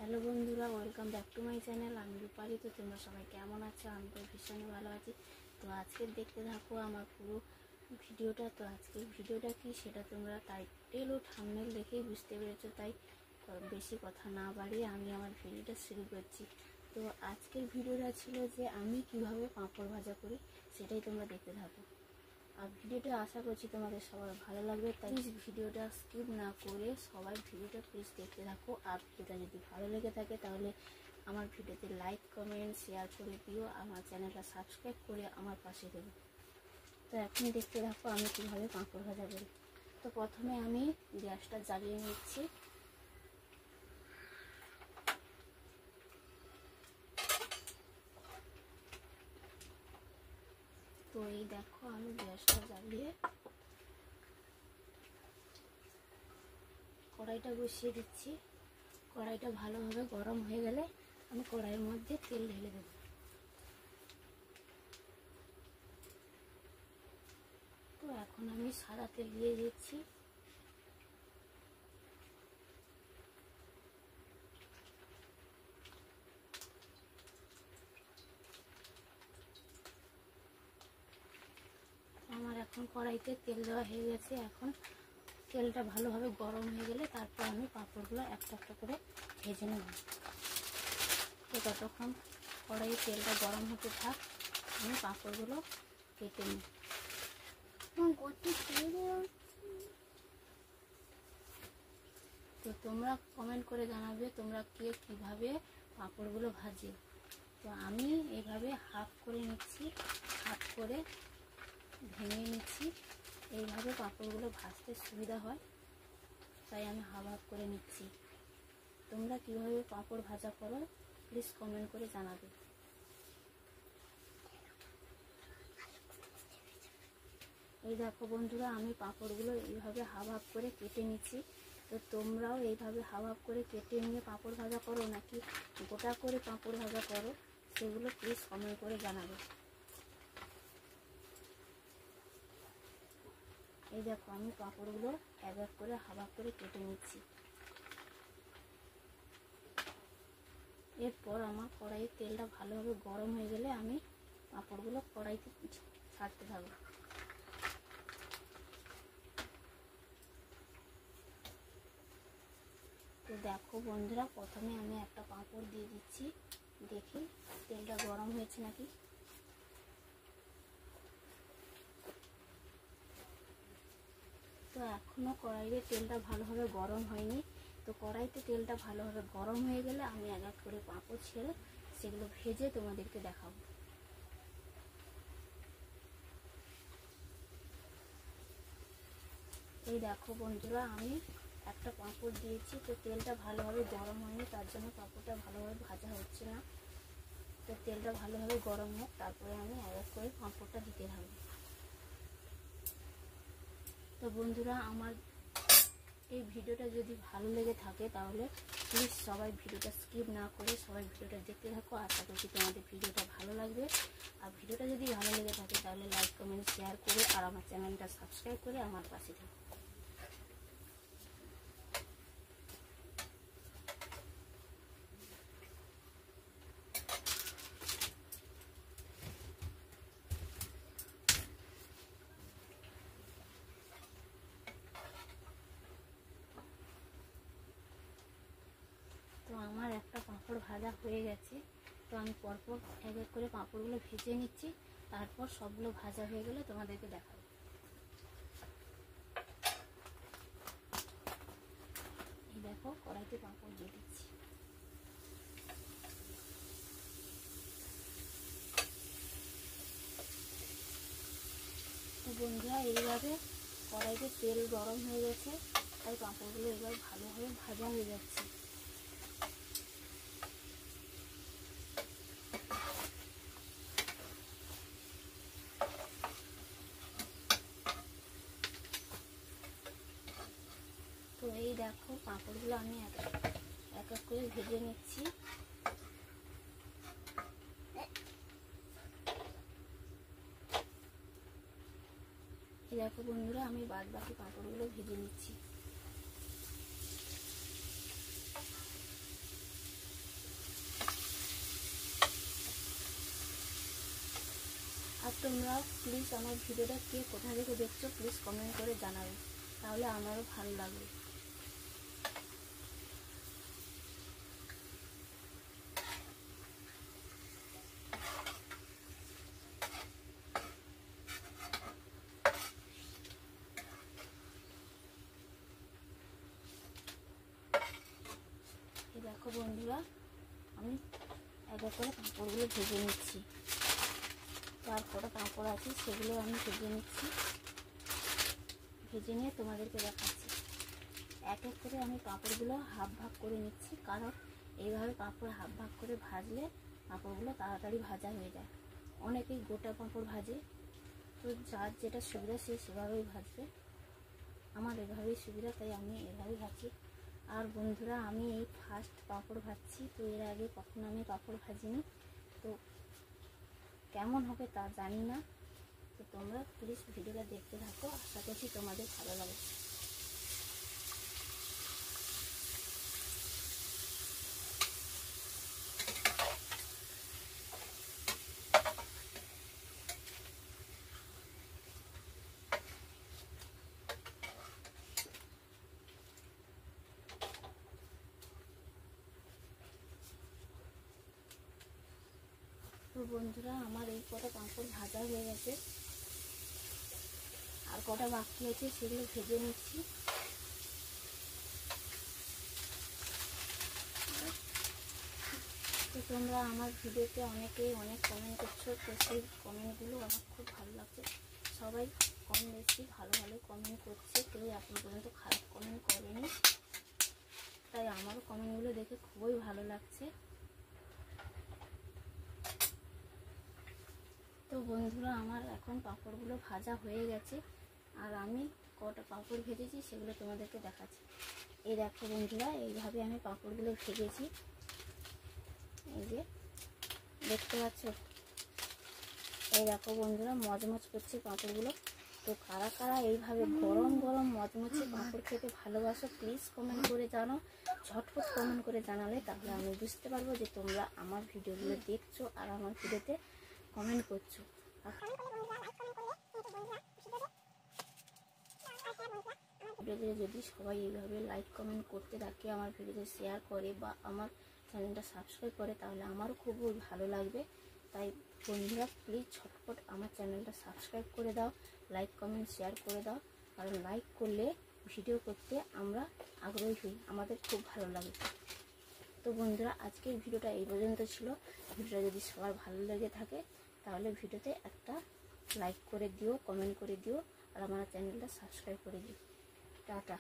Hello বন্ধুরা, welcome back to my channel. আমি রূপালি। তো তোমরা সবাই কেমন আছো? আমি তো ভীষণই ভালো আছি। তো আজকে দেখতে থাকো আমার পুরো ভিডিওটা। তো আজকের ভিডিওটা কি সেটা তোমরা টাইটেল ও থাম্বনেল দেখেই বুঝতে পেরেছো, তাই বেশি কথা না বাড়িয়ে আমি আমার ভিডিওটা শুরু করছি। তো আজকের ভিডিওটা ছিল যে আমি কিভাবে পাঁপড় ভাজা করি, সেটাই তোমরা দেখতে থাকো। আর ভিডিওটা আশা করছি তোমাদের সবার ভালো লাগবে, তাই ভিডিওটা স্কিপ না করে সবাই ভিডিওটা প্লিজ দেখতে থাকো। আর ভিডিওটা যদি ভালো লেগে থাকে তাহলে আমার ভিডিওতে লাইক কমেন্ট শেয়ার করে দিও, আমার চ্যানেলটা সাবস্ক্রাইব করে আমার পাশে দেবো। তো এখন দেখতে থাকো আমি কীভাবে পাঁপড় ভাজা করি। তো প্রথমে আমি গ্যাসটা জ্বালিয়ে নিচ্ছি। তো এই দেখো আমি গ্যাসটা জ্বালিয়ে কড়াইটা বসিয়ে দিচ্ছি। কড়াইটা ভালোভাবে গরম হয়ে গেলে আমি কড়াইয়ের মধ্যে তেল ঢেলে দেব। তো এখন আমি সাদা তেল দিয়ে দিচ্ছি। আমার এখন কড়াইতে তেল দেওয়া হয়ে গেছে। এখন তেলটা ভালোভাবে গরম হয়ে গেলে তারপর আমি পাঁপড়গুলো একটা একটা করে ভেজে নেব। তো ততক্ষণ কড়াইয়ে তেলটা গরম হতে থাক, আমি পাঁপড়গুলো কেটে নিই। তো তোমরা কমেন্ট করে জানাবে তোমরা কীভাবে পাঁপড়গুলো ভাজে। তো আমি এইভাবে হাফ করে নিচ্ছি, হাফ করে ভেঙে নিচ্ছি। এইভাবে পাঁপড়গুলো ভাজতে সুবিধা হয়, তাই আমি হাফ হাফ করে নিচ্ছি। তোমরা কীভাবে পাঁপড় ভাজা করো প্লিজ কমেন্ট করে জানাবে। এই দেখো বন্ধুরা, আমি পাঁপড়গুলো এইভাবে হাফ হাফ করে কেটে নিচ্ছি। তো তোমরাও এইভাবে হাফ হাফ করে কেটে নিয়ে পাঁপড় ভাজা করো নাকি গোটা করে পাঁপড় ভাজা করো, সেগুলো প্লিজ কমেন্ট করে জানাবে। এই দেখো আমি পাঁপড়গুলো এক এক করে হাফ হাফ করে কেটে নিচ্ছি। এরপর আমার কড়াইয়ের তেলটা ভালোভাবে গরম হয়ে গেলে আমি পাঁপড়গুলো কড়াইতে ছাড়তে থাকবো। তো দেখো বন্ধুরা, প্রথমে আমি একটা পাঁপড় দিয়ে দিচ্ছি, দেখি তেলটা গরম হয়েছে নাকি। তো এখনও কড়াইয়ে তেলটা ভালোভাবে গরম হয়নি। তো কড়াইতে তেলটা ভালোভাবে গরম হয়ে গেলে আমি এক এক করে পাঁপড় ছেড়ে সেগুলো ভেজে তোমাদেরকে দেখাবো। এই দেখো বন্ধুরা, আমি একটা পাঁপড় দিয়েছি। তো তেলটা ভালোভাবে গরম হয়নি, তার জন্য পাঁপড়টা ভালোভাবে ভাজা হচ্ছে না। তো তেলটা ভালোভাবে গরম হোক, তারপরে আমি এক এক করে পাঁপড়টা দিতে থাকবো। তো বন্ধুরা, আমার এই ভিডিওটা যদি ভালো লেগে থাকে তাহলে প্লিজ সবাই ভিডিওটা স্কিপ না করে সবাই ভিডিওটা দেখতে থাকো। আশা করছি তোমাদের ভিডিওটা ভালো লাগবে। আর ভিডিওটা যদি ভালো লেগে থাকে তাহলে লাইক কমেন্ট শেয়ার করে আর আমার চ্যানেলটা সাবস্ক্রাইব করে আমার পাশে থাকো। তো আমার একটা পাঁপড় ভাজা হয়ে গেছে। তো আমি পরপর এক এক করে পাঁপড়গুলো ভেজে নিচ্ছি, তারপর সবগুলো ভাজা হয়ে গেলে তোমাদেরকে দেখাবো। এই দেখো কড়াইতে পাঁপড় দিয়ে দিচ্ছি। তো বন্ধুরা, এইভাবে কড়াইতে তেল গরম হয়ে গেছে, তাই পাঁপড়গুলো এবার ভালোভাবে ভাজা হয়ে যাচ্ছে। তো এই দেখো পাঁপড়গুলো আমি এক এক করে ভেজে নিচ্ছি। এই দেখো বন্ধুরা, আমি বাদ বাকি পাঁপড়গুলো ভেজে নিচ্ছি। তোমরা প্লিজ আমার ভিডিওটা কে কোথা থেকে দেখছো প্লিজ কমেন্ট করে জানাবে, তাহলে আমারও ভালো লাগবে। দেখো বন্ধুরা, আমি এক এক করে পাঁপড়গুলো ভেজে নিচ্ছি। তারপরে পাঁপড় আছে সেগুলো আমি ভেজে নিচ্ছি, ভেজে নিয়ে তোমাদেরকে দেখাচ্ছি। এক এক করে আমি পাঁপড়গুলো হাফ ভাগ করে নিচ্ছি, কারণ এইভাবে পাঁপড় হাফ ভাগ করে ভাজলে পাঁপড়গুলো তাড়াতাড়ি ভাজা হয়ে যায়। অনেকেই গোটা পাঁপড় ভাজে, তো যার যেটা সুবিধা সে সেভাবেই ভাজবে। আমার এভাবেই সুবিধা, তাই আমি এভাবেই ভাজি। আর বন্ধুরা, আমি এই ফার্স্ট পাঁপড় ভাজছি, তো এর আগে কখনো আমি পাঁপড় ভাজিনি, তো কেমন হবে তা জানি না। তো তোমরা প্লিজ ভিডিওটা দেখতে থাকো, আশা করছি তোমাদের ভালো লাগে। তো বন্ধুরা, আমার এই কটা পাঁপড় ভাজা হয়ে গেছে, আর কটা বাকি আছে সেগুলো ভেজে নিচ্ছি। তো তোমরা আমার ভিডিওতে অনেকেই অনেক কমেন্ট করছো, তো সেই কমেন্টগুলো আমার খুব ভালো লাগছে। সবাই কম বেশি ভালো ভালো কমেন্ট করছে, কেউ এখন পর্যন্ত খারাপ কমেন্ট করেনি, তাই আমারও কমেন্টগুলো দেখে খুবই ভালো লাগছে। তো বন্ধুরা, আমার এখন পাঁপড়গুলো ভাজা হয়ে গেছে, আর আমি কটা পাঁপড় ভেজেছি সেগুলো তোমাদেরকে দেখাচ্ছি। এই দেখো বন্ধুরা, এইভাবে আমি পাঁপড়গুলো ভেজেছি, এই যে দেখতে পাচ্ছ। এই দেখো বন্ধুরা, মচমচ করছে পাঁপড়গুলো। তো কারা কারা এইভাবে গরম গরম মচমচে পাঁপড় খেতে ভালোবাসো প্লিজ কমেন্ট করে জানো। ঝটপট কমেন্ট করে জানালে তাহলে আমি বুঝতে পারবো যে তোমরা আমার ভিডিওগুলো দেখছো আর আমার ভিডিওতে কমেন্ট করছো। ভিডিওতে যদি সবাই এইভাবে লাইক কমেন্ট করতে থাকে, আমার ভিডিওতে শেয়ার করে বা আমার চ্যানেলটা সাবস্ক্রাইব করে, তাহলে আমারও খুবই ভালো লাগবে। তাই বন্ধুরা প্লিজ ঝটপট আমার চ্যানেলটা সাবস্ক্রাইব করে দাও, লাইক কমেন্ট শেয়ার করে দাও, কারণ লাইক করলে ভিডিও করতে আমরা আগ্রহী হই, আমাদের খুব ভালো লাগে। তো বন্ধুরা, আজকের ভিডিওটা এই পর্যন্ত ছিল। ভিডিওটা যদি সবার ভালো লেগে থাকে তাহলে ভিডিওতে একটা লাইক করে দিও, কমেন্ট করে দিও, আর আমার চ্যানেলটা সাবস্ক্রাইব করে দিও। টাটা।